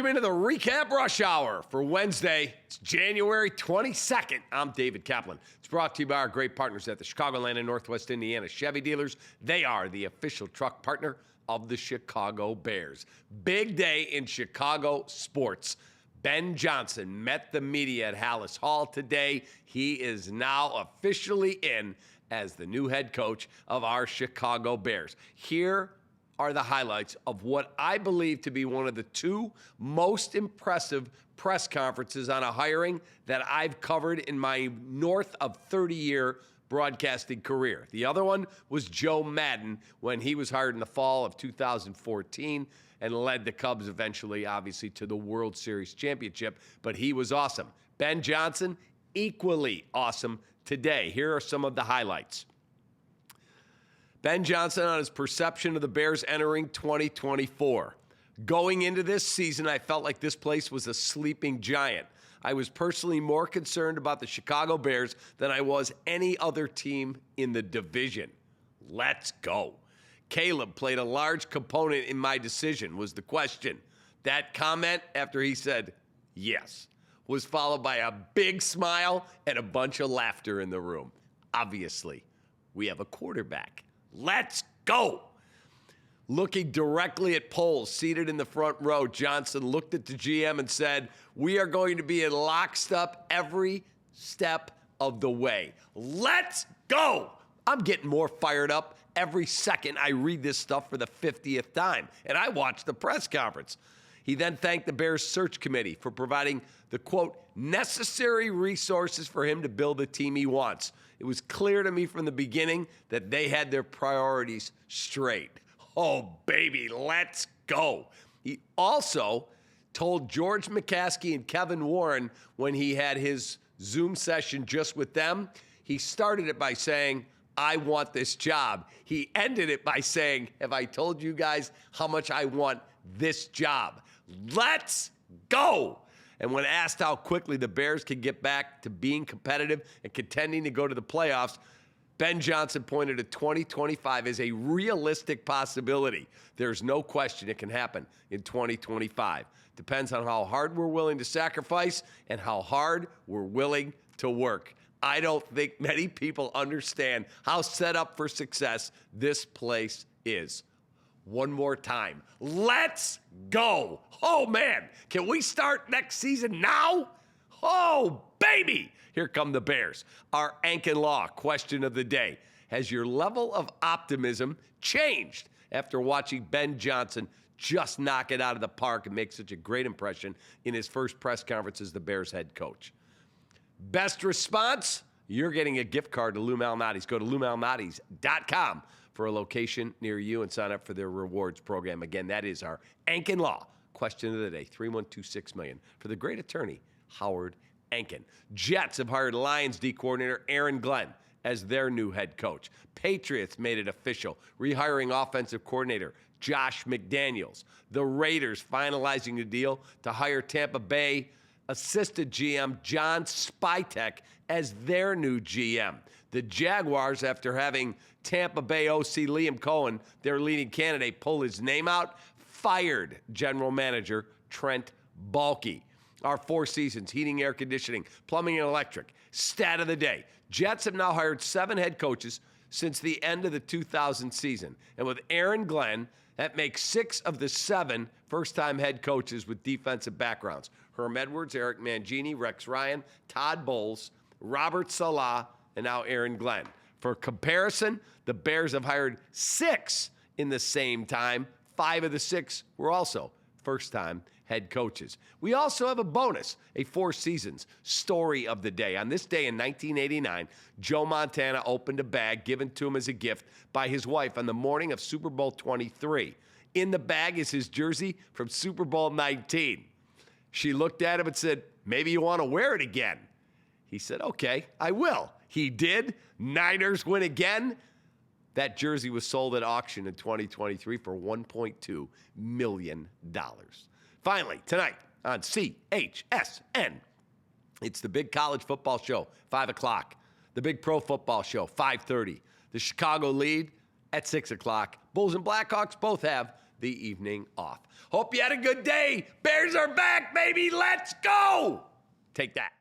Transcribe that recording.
Welcome into the REKAP Rush Hour for Wednesday. It's January 22nd. I'm David Kaplan. It's brought to you by our great partners at the Chicagoland and Northwest Indiana Chevy dealers. They are the official truck partner of the Chicago Bears. Big day in Chicago sports. Ben Johnson met the media at Hallis Hall today. He is now officially in as the new head coach of our Chicago Bears. Here are the highlights of what I believe to be one of the two most impressive press conferences on a hiring that I've covered in my north of 30-year broadcasting career. The other one was Joe Madden when he was hired in the fall of 2014 and led the Cubs eventually, obviously, to the World Series championship. But he was awesome. Ben Johnson, equally awesome today. Here are some of the highlights. Ben Johnson on his perception of the Bears entering 2024. Going into this season, I felt like this place was a sleeping giant. I was personally more concerned about the Chicago Bears than I was any other team in the division. Let's go. Caleb played a large component in my decision, was the question. That comment after he said yes was followed by a big smile and a bunch of laughter in the room. Obviously, we have a quarterback. Let's go. Looking directly at Poles seated in the front row, Johnson looked at the GM and said, "We are going to be in lockstep every step of the way. Let's go." I'm getting more fired up every second I read this stuff for the 50th time, and I watched the press conference. He then thanked the Bears search committee for providing the, quote, necessary resources for him to build the team he wants. It was clear to me from the beginning that they had their priorities straight. Oh, baby, let's go. He also told George McCaskey and Kevin Warren when he had his Zoom session just with them, he started it by saying, "I want this job." He ended it by saying, "Have I told you guys how much I want this job? Let's go." And when asked how quickly the Bears can get back to being competitive and contending to go to the playoffs, Ben Johnson pointed to 2025 as a realistic possibility. There's no question it can happen in 2025. Depends on how hard we're willing to sacrifice and how hard we're willing to work. I don't think many people understand how set up for success this place is. One more time. Let's go. Oh, man. Can we start next season now? Oh, baby. Here come the Bears. Our Ankin Law question of the day. Has your level of optimism changed after watching Ben Johnson just knock it out of the park and make such a great impression in his first press conference as the Bears head coach? Best response? You're getting a gift card to Lou Malnati's. Go to LouMalnati's.com for a location near you and sign up for their rewards program. Again, that is our Ankin Law question of the day, 312-6million, for the great attorney, Howard Ankin. Jets have hired Lions D coordinator Aaron Glenn as their new head coach. Patriots made it official, rehiring offensive coordinator Josh McDaniels. The Raiders finalizing the deal to hire Tampa Bay assistant GM John Spytek as their new GM. The Jaguars, after having Tampa Bay OC Liam Cohen, their leading candidate, pull his name out, fired general manager Trent Baalke. Our Four Seasons, heating, air conditioning, plumbing, and electric. Stat of the day. Jets have now hired 7 head coaches since the end of the 2000 season. And with Aaron Glenn, that makes 6 of the 7 first-time head coaches with defensive backgrounds. Herm Edwards, Eric Mangini, Rex Ryan, Todd Bowles, Robert Salah, and now Aaron Glenn. For comparison, the Bears have hired 6 in the same time. 5 of the 6 were also first-time head coaches. We also have a bonus, a Four Seasons story of the day. On this day in 1989, Joe Montana opened a bag given to him as a gift by his wife on the morning of Super Bowl 23. In the bag is his jersey from Super Bowl 19. She looked at him and said, "Maybe you want to wear it again." He said, "Okay, I will." He did. Niners win again. That jersey was sold at auction in 2023 for $1.2 million. Finally, tonight on CHSN, it's the big college football show, 5 o'clock. The big pro football show, 5:30. The Chicago lead at 6 o'clock. Bulls and Blackhawks both have the evening off. Hope you had a good day. Bears are back, baby. Let's go. Take that.